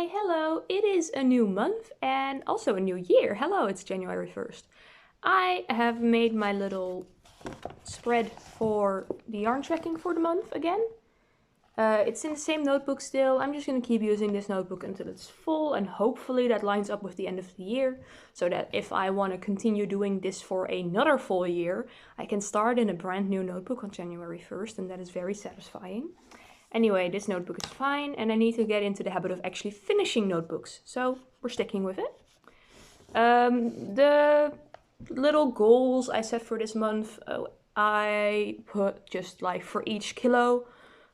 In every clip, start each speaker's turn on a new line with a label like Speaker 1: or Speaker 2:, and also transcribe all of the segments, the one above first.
Speaker 1: Hi, hello. It is a new month and also a new year. Hello, it's January 1st. I have made my little spread for the yarn tracking for the month again. It's in the same notebook still. I'm just going to keep using this notebook until it's full, and hopefully that lines up with the end of the year, so that if I want to continue doing this for another full year, I can start in a brand new notebook on January 1st, and that is very satisfying. Anyway, this notebook is fine, and I need to get into the habit of actually finishing notebooks, so we're sticking with it. The little goals I set for this month, I put just like for each kilo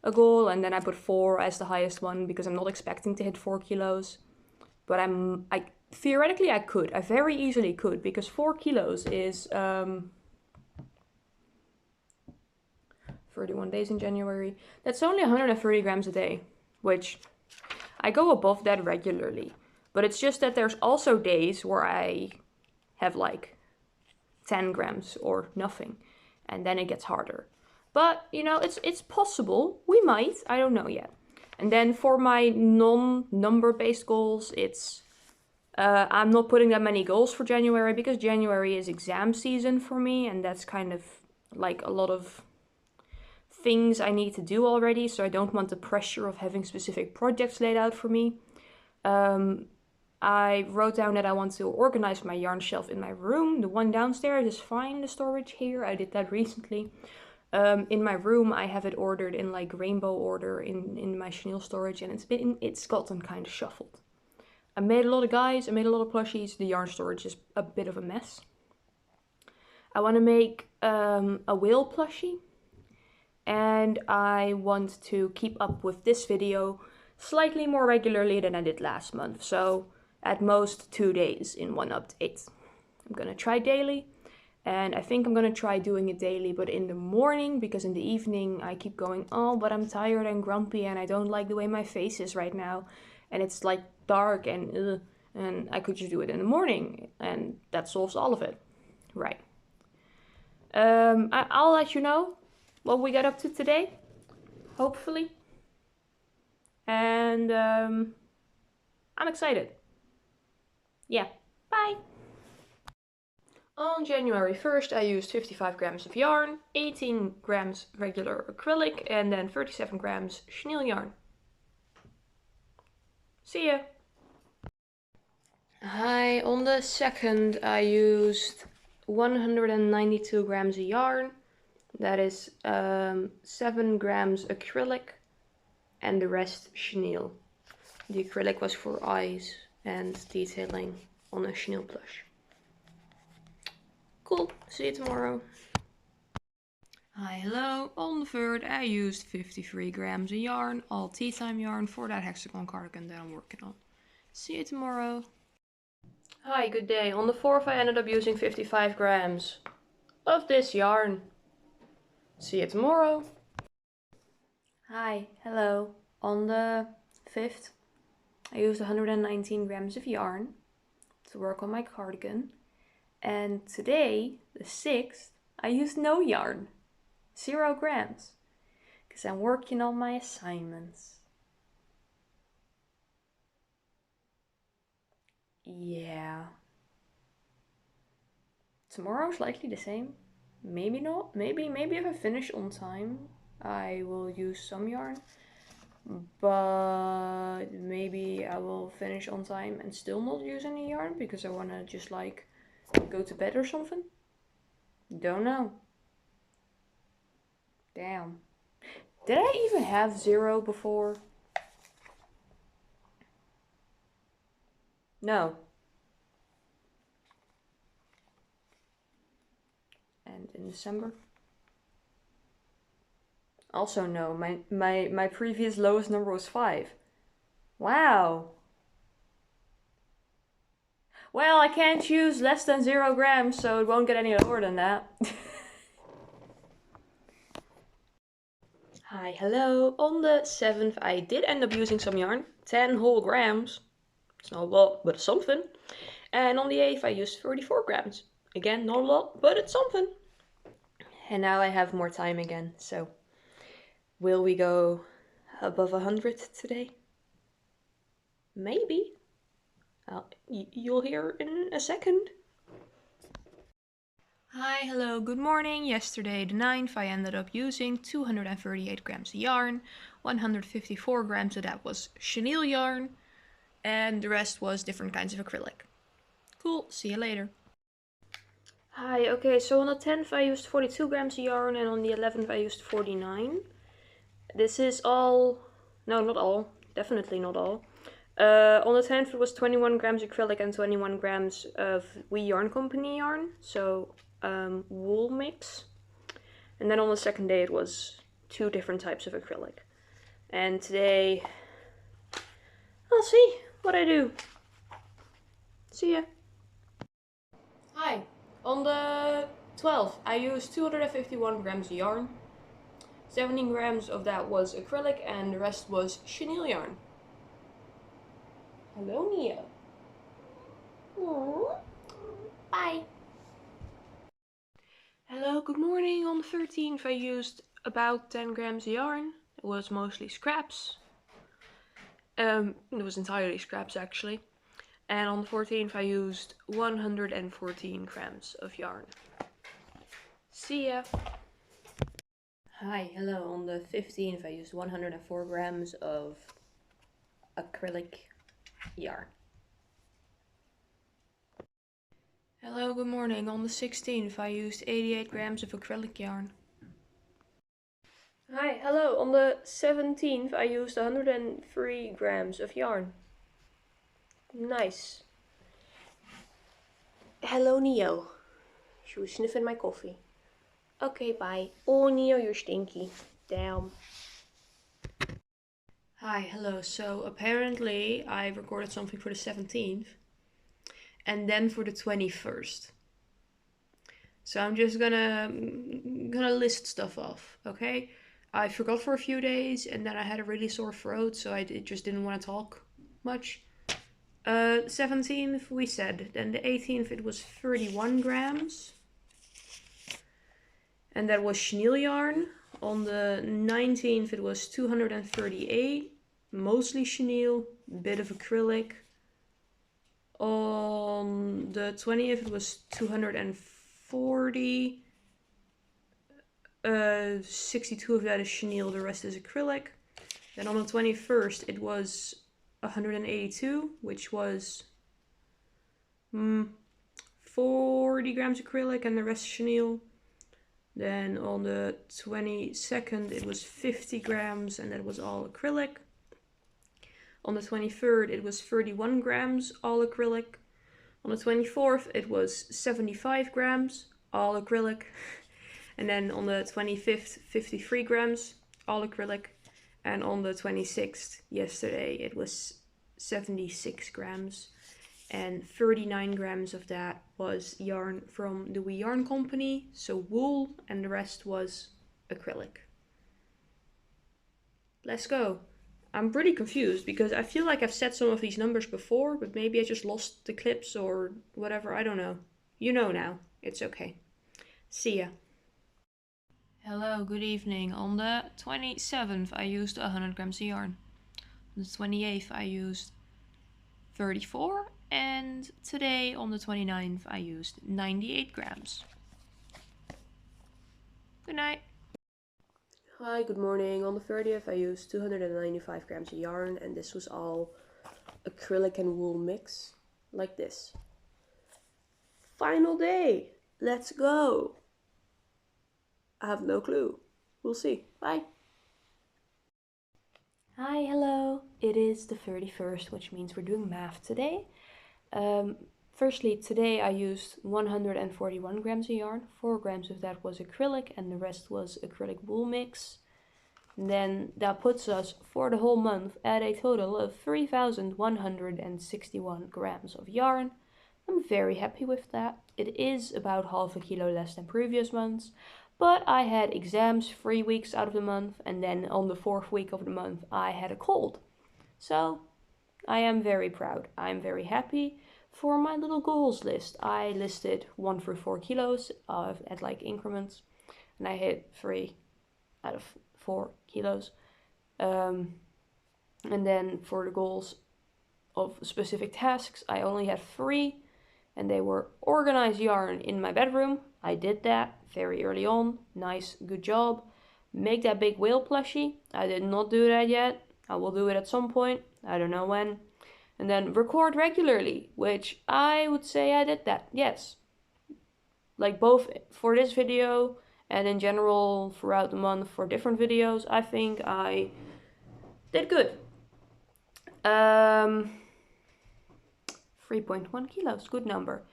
Speaker 1: a goal, and then I put 4 as the highest one because I'm not expecting to hit 4 kilos. But theoretically I could. I very easily could, because 4 kilos is 31 days in January. That's only 130 grams a day, which I go above that regularly. But it's just that there's also days where I have like 10 grams or nothing, and then it gets harder. But, you know, it's possible. We might. I don't know yet. And then for my non-number based goals, I'm not putting that many goals for January, because January is exam season for me, and that's kind of like a lot of things I need to do already, so I don't want the pressure of having specific projects laid out for me. I wrote down that I want to organize my yarn shelf in my room. The one downstairs is fine, the storage here. I did that recently. In my room, I have it ordered in like rainbow order in my chenille storage, and it's gotten kind of shuffled. I made a lot of guys, I made a lot of plushies. The yarn storage is a bit of a mess. I want to make a whale plushie, and I want to keep up with this video slightly more regularly than I did last month. So at most 2 days in one update. I'm gonna try daily, and I think I'm gonna try doing it daily, but in the morning, because in the evening I keep going, oh, but I'm tired and grumpy and I don't like the way my face is right now, and it's like dark and I could just do it in the morning, and that solves all of it. Right. I'll let you know what we got up to today, hopefully. And I'm excited. Yeah, bye! On January 1st, I used 55 grams of yarn, 18 grams regular acrylic, and then 37 grams chenille yarn. See ya! Hi, on the 2nd, I used 192 grams of yarn. That is 7 grams acrylic, and the rest chenille. The acrylic was for eyes and detailing on a chenille plush. Cool, see you tomorrow. Hi, hello. On the 3rd, I used 53 grams of yarn, all tea time yarn, for that hexagon cardigan that I'm working on. See you tomorrow. Hi, good day. On the 4th, I ended up using 55 grams of this yarn. See you tomorrow. Hi, hello. On the 5th, I used 119 grams of yarn to work on my cardigan. And today, the 6th, I used no yarn. 0 grams. Because I'm working on my assignments. Yeah. Tomorrow's likely the same. Maybe not. Maybe if I finish on time, I will use some yarn. But maybe I will finish on time and still not use any yarn because I want to just like go to bed or something. Don't know. Damn. Did I even have 0 before? No. And in December? Also no. My previous lowest number was 5. Wow. Well, I can't use less than 0 grams, so it won't get any lower than that. Hi, hello. On the 7th, I did end up using some yarn. 10 whole grams. It's not a lot, but it's something. And on the 8th, I used 34 grams. Again, not a lot, but it's something. And now I have more time again, so will we go above 100 today? Maybe. You'll hear in a second. Hi, hello, good morning. Yesterday, the 9th, I ended up using 238 grams of yarn. 154 grams of that was chenille yarn, and the rest was different kinds of acrylic. Cool, see you later. Hi, okay, so on the 10th I used 42 grams of yarn, and on the 11th I used 49. This is all, no, not all, definitely not all. On the 10th it was 21 grams acrylic and 21 grams of We Yarn Company yarn, so wool mix. And then on the second day it was 2 different types of acrylic. And today, I'll see what I do. See ya. Hi, on the 12th I used 251 grams of yarn. 17 grams of that was acrylic and the rest was chenille yarn. Hello, Neo. Aww. Bye. Hello, good morning. On the 13th I used about 10 grams of yarn. It was mostly scraps. It was entirely scraps actually. And on the 14th I used 114 grams of yarn. See ya. Hi, hello. On the 15th I used 104 grams of acrylic yarn. Hello, good morning. On the 16th I used 88 grams of acrylic yarn. Hi, hello. On the 17th I used 103 grams of yarn. Nice. Hello, Neo. She was sniffing my coffee. Okay, bye. Oh, Neo, you're stinky. Damn. Hi, hello. So apparently I recorded something for the 17th and then for the 21st. So I'm just gonna list stuff off, okay? I forgot for a few days and then I had a really sore throat, so I just didn't want to talk much. 17th we said, then the 18th it was 31 grams. And that was chenille yarn. On the 19th it was 238, mostly chenille, bit of acrylic. On the 20th it was 240, 62 of that is chenille, the rest is acrylic. Then on the 21st it was 182, which was 40 grams acrylic and the rest chenille. Then on the 22nd it was 50 grams and that was all acrylic. On the 23rd it was 31 grams, all acrylic. On the 24th it was 75 grams, all acrylic. And then on the 25th, 53 grams, all acrylic. And on the 26th, yesterday, it was 76 grams. And 39 grams of that was yarn from the We Yarn Company, so wool, and the rest was acrylic. Let's go. I'm pretty confused because I feel like I've said some of these numbers before, but maybe I just lost the clips or whatever, I don't know. You know now, it's okay. See ya. Hello, good evening. On the 27th I used 100 grams of yarn. On the 28th I used 34, and today on the 29th I used 98 grams. Good night. Hi, good morning. On the 30th I used 295 grams of yarn, and this was all acrylic and wool mix, like this. Final day! Let's go! I have no clue. We'll see. Bye! Hi, hello. It is the 31st, which means we're doing math today. Firstly, today I used 141 grams of yarn. 4 grams of that was acrylic and the rest was acrylic wool mix. And then that puts us for the whole month at a total of 3,161 grams of yarn. I'm very happy with that. It is about half a kilo less than previous months. But I had exams 3 weeks out of the month, and then on the 4th week of the month I had a cold. So I am very proud. I'm very happy. For my little goals list, I listed 1 through 4 kilos at like increments, and I hit 3 out of 4 kilos. And then for the goals of specific tasks. I only had 3, and they were organize yarn in my bedroom. I did that very early on. Nice, good job. Make that big whale plushie. I did not do that yet. I will do it at some point. I don't know when. And then record regularly, which I would say I did that. Yes. Like both for this video and in general throughout the month for different videos, I think I did good. 3.1 kilos, good number.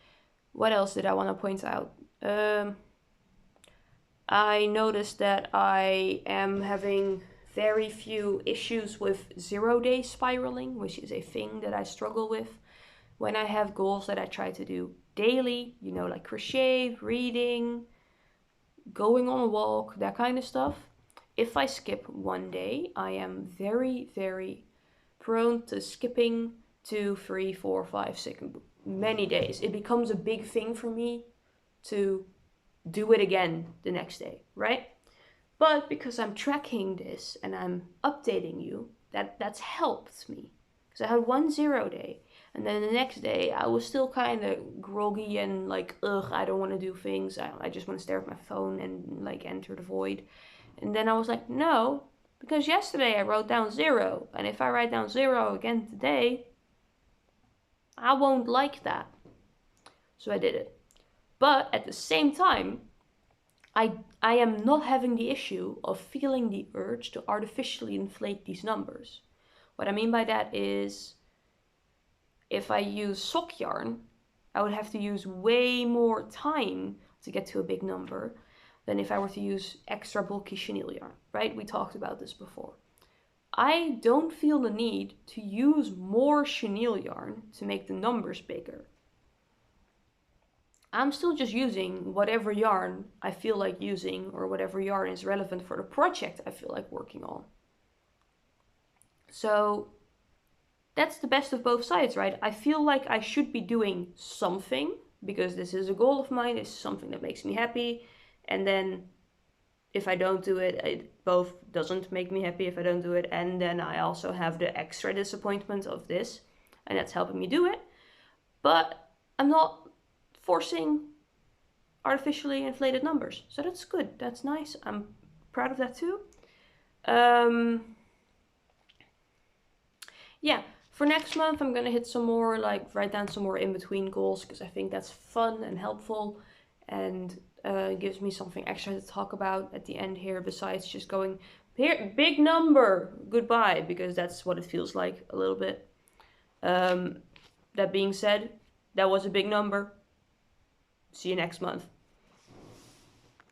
Speaker 1: What else did I want to point out? I noticed that I am having very few issues with 0-day spiraling, which is a thing that I struggle with when I have goals that I try to do daily, you know, like crochet, reading, going on a walk, that kind of stuff. If I skip one day, I am very, very prone to skipping 2, 3, 4, 5, 6, many days. It becomes a big thing for me to do it again the next day, right? But because I'm tracking this and I'm updating you, that's helped me. Because I had 1 0 day, and then the next day I was still kind of groggy and like, ugh, I don't want to do things. I just want to stare at my phone and like enter the void. And then I was like, no, because yesterday I wrote down 0, and if I write down 0 again today, I won't like that. So I did it. But at the same time, I am not having the issue of feeling the urge to artificially inflate these numbers. What I mean by that is, if I use sock yarn, I would have to use way more time to get to a big number than if I were to use extra bulky chenille yarn, right? We talked about this before. I don't feel the need to use more chenille yarn to make the numbers bigger. I'm still just using whatever yarn I feel like using, or whatever yarn is relevant for the project I feel like working on. So that's the best of both sides, right? I feel like I should be doing something because this is a goal of mine, it's something that makes me happy. And then if I don't do it, it both doesn't make me happy if I don't do it. And then I also have the extra disappointment of this, and that's helping me do it. But I'm not forcing artificially inflated numbers. So that's good. That's nice. I'm proud of that too. Yeah, for next month I'm gonna hit some more, like write down some more in-between goals, because I think that's fun and helpful, and gives me something extra to talk about at the end here, besides just going, here, big number, goodbye, because that's what it feels like a little bit. That being said, that was a big number. See you next month.